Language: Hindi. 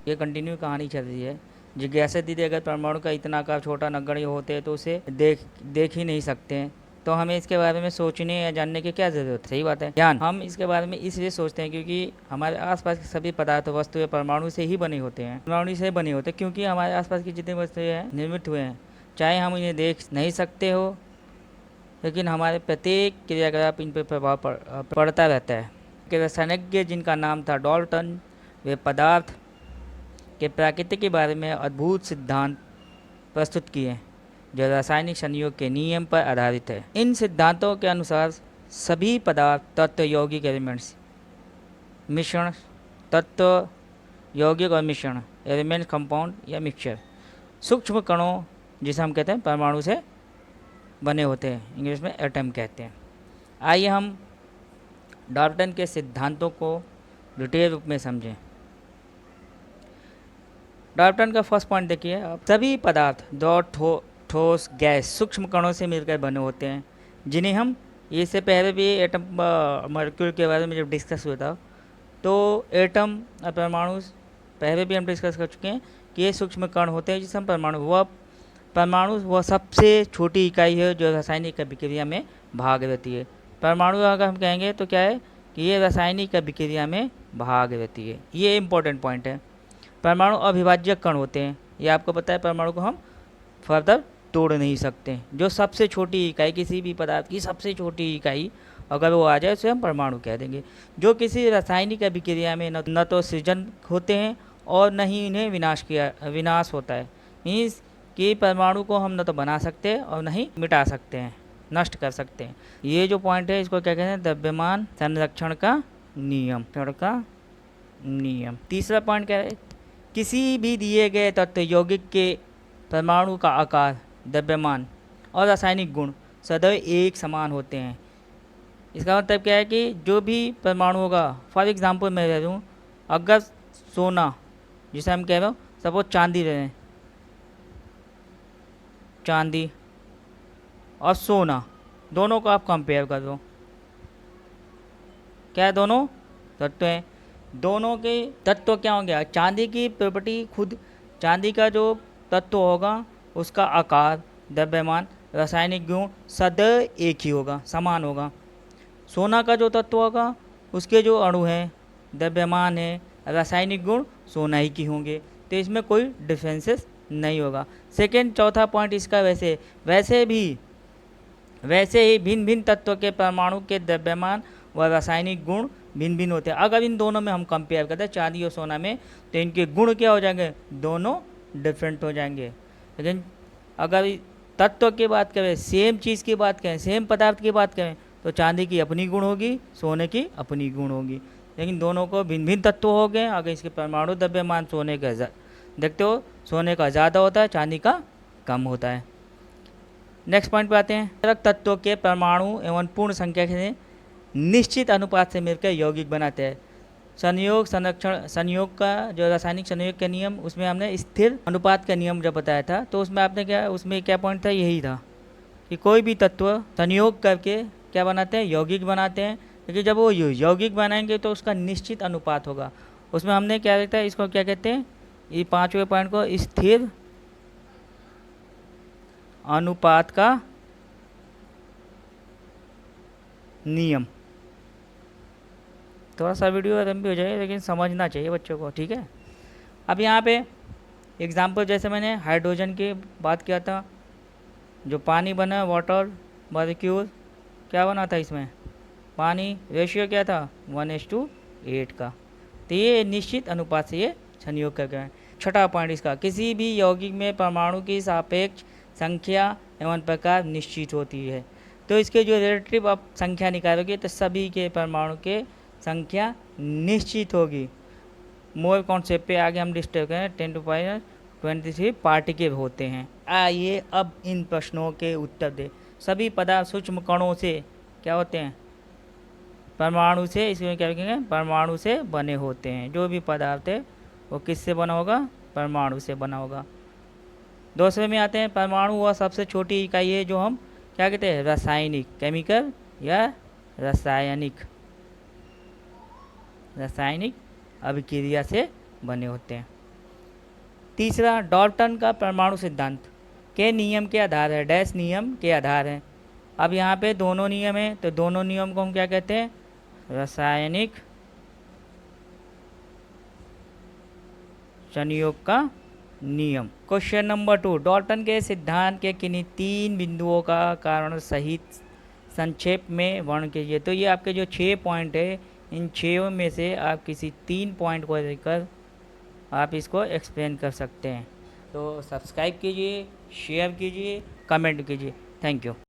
ये कंटिन्यू कहानी चल रही है। जिज्ञासा दीदी, अगर परमाणु का इतना आकार छोटा नगण्य होते तो उसे देख ही नहीं सकते हैं, तो हमें इसके बारे में सोचने या जानने की क्या ज़रूरत है। सही बात है। ज्ञान हम इसके बारे में इसलिए सोचते हैं क्योंकि हमारे आसपास के सभी पदार्थ वस्तुएं परमाणु से ही बने होते हैं, क्योंकि हमारे आसपास की जितनी वस्तुएं हैं निर्मित हुए हैं, चाहे हम इन्हें देख नहीं सकते हो, लेकिन हमारे प्रत्येक क्रियाकलाप इन पर प्रभाव पड़ता रहता है। के रसायनज्ञ जिनका नाम था डाल्टन, वे पदार्थ के प्रकृति के बारे में अद्भुत सिद्धांत प्रस्तुत किए जो रासायनिक संयोग के नियम पर आधारित है। इन सिद्धांतों के अनुसार सभी पदार्थ तत्व यौगिक एलिमेंट्स मिश्रण तत्व यौगिक और मिश्रण एलिमेंट कंपाउंड या मिक्सचर सूक्ष्म कणों जिसे हम कहते हैं परमाणु से बने होते हैं, इंग्लिश में एटम कहते हैं। आइए हम डाल्टन के सिद्धांतों को डिटेल रूप में समझें। डाल्टन का फर्स्ट पॉइंट देखिए आप, सभी पदार्थ जो ठोस गैस सूक्ष्म कणों से मिलकर बने होते हैं, जिन्हें हम इससे पहले भी एटम मॉलिक्यूल के बारे में जब डिस्कस हुआ था, तो एटम और परमाणु पहले भी हम डिस्कस कर चुके हैं कि ये सूक्ष्म कण होते हैं जिसे हम परमाणु वह सबसे छोटी इकाई है जो रासायनिक अभिक्रिया में भाग लेती है। परमाणु अगर हम कहेंगे तो क्या है कि ये रासायनिक अभिक्रिया में भाग लेती है। ये इम्पोर्टेंट पॉइंट है। परमाणु अविभाज्य कण होते हैं, ये आपको पता है। परमाणु को हम फर्दर तोड़ नहीं सकते। जो सबसे छोटी इकाई, किसी भी पदार्थ की सबसे छोटी इकाई अगर वो आ जाए उसे हम परमाणु कह देंगे। जो किसी रासायनिक अभिक्रिया में न तो सृजन होते हैं और न ही इन्हें विनाश होता है। मीन्स कि परमाणु को हम न तो बना सकते हैं और न ही मिटा सकते हैं, नष्ट कर सकते हैं। ये जो पॉइंट है इसको क्या कहते हैं, द्रव्यमान संरक्षण का नियम। तीसरा पॉइंट क्या है, किसी भी दिए गए तत्व यौगिक के परमाणु का आकार, द्रव्यमान और रासायनिक गुण सदैव एक समान होते हैं। इसका मतलब क्या है कि जो भी परमाणु होगा, फॉर एग्जांपल मैं ले लूँ, अगर सोना जिसे हम कह रहे हो, सपोज चांदी ले लें, चांदी और सोना दोनों को आप कंपेयर कर दो, क्या है, दोनों तत्व हैं। दोनों के तत्व क्या होंगे, चांदी की प्रॉपर्टी खुद, चांदी का जो तत्व होगा उसका आकार, द्रव्यमान, रासायनिक गुण सदैव एक ही होगा, समान होगा। सोना का जो तत्व होगा उसके जो अणु हैं, द्रव्यमान है, रासायनिक गुण सोना ही की होंगे, तो इसमें कोई डिफरेंसेस नहीं होगा। सेकेंड, चौथा पॉइंट इसका वैसे ही भिन्न भिन्न तत्व के परमाणु के द्रव्यमान व रासायनिक गुण भिन्न भिन्न होते हैं। अगर इन दोनों में हम कंपेयर करते हैं, चांदी और सोना में, तो इनके गुण क्या हो जाएंगे, दोनों डिफरेंट हो जाएंगे। लेकिन अगर तत्व की बात करें, सेम चीज़ की बात करें, सेम पदार्थ की बात करें, तो चांदी की अपनी गुण होगी, सोने की अपनी गुण होगी। लेकिन दोनों को भिन्न भिन्न तत्व हो गए। अगर इसके परमाणु द्रव्यमान सोने का देखते हो, सोने का ज़्यादा होता है, चांदी का कम होता है। नेक्स्ट पॉइंट पे आते हैं। अलग तत्वों के परमाणु एवं पूर्ण संख्या से निश्चित अनुपात से मिलकर यौगिक बनाते हैं। संयोग का जो रासायनिक संयोग का नियम, उसमें हमने स्थिर अनुपात का नियम जब बताया था, तो उसमें आपने उसमें क्या पॉइंट था, यही था कि कोई भी तत्व संयोग करके क्या बनाते हैं, यौगिक बनाते हैं। लेकिन जब वो यौगिक बनाएंगे तो उसका निश्चित अनुपात होगा। उसमें हमने क्या देखा है, इसको क्या कहते हैं, ये पांचवें पॉइंट को स्थिर अनुपात का नियम। थोड़ा सा वीडियो लंबी हो जाएगी लेकिन समझना चाहिए बच्चों को, ठीक है। अब यहाँ पे एग्जाम्पल, जैसे मैंने हाइड्रोजन की बात किया था, जो पानी बना, वाटर मॉलिक्यूल क्या बना था, इसमें पानी रेशियो क्या था, 1:8 का। तो ये निश्चित अनुपात से ये संयोग कर गए। छठा पॉइंट इसका, किसी भी यौगिक में परमाणु की सापेक्ष संख्या एवं प्रकार निश्चित होती है। तो इसके जो रिलेटिव आप संख्या निकालोगे तो सभी के परमाणु के संख्या निश्चित होगी। मोल कॉन्सेप्ट पे आगे हम डिस्कस करें। 10⁻23 पार्टिकल होते हैं। आइए अब इन प्रश्नों के उत्तर दे। सभी पदार्थ सूक्ष्म कणों से क्या होते हैं, परमाणु से, इसमें क्या लिखेंगे, परमाणु से बने होते हैं। जो भी पदार्थ है वो किससे बना होगा, परमाणु से बना होगा। दूसरे में आते हैं, परमाणु वह सबसे छोटी इकाई है जो हम क्या कहते हैं, रासायनिक, केमिकल या रासायनिक अभिक्रिया से बने होते हैं। तीसरा, डाल्टन का परमाणु सिद्धांत के नियम के आधार है, डैश नियम के आधार है। अब यहाँ पे दोनों नियम है, तो दोनों नियम को हम क्या कहते हैं? रासायनिक संयोग का नियम। क्वेश्चन नंबर 2, डाल्टन के सिद्धांत के किन्हीं 3 बिंदुओं का कारण सहित संक्षेप में वर्णन कीजिए। तो ये आपके जो 6 पॉइंट है, इन 6 में से आप किसी 3 पॉइंट को लेकर आप इसको एक्सप्लेन कर सकते हैं। तो सब्सक्राइब कीजिए, शेयर कीजिए, कमेंट कीजिए। Thank you.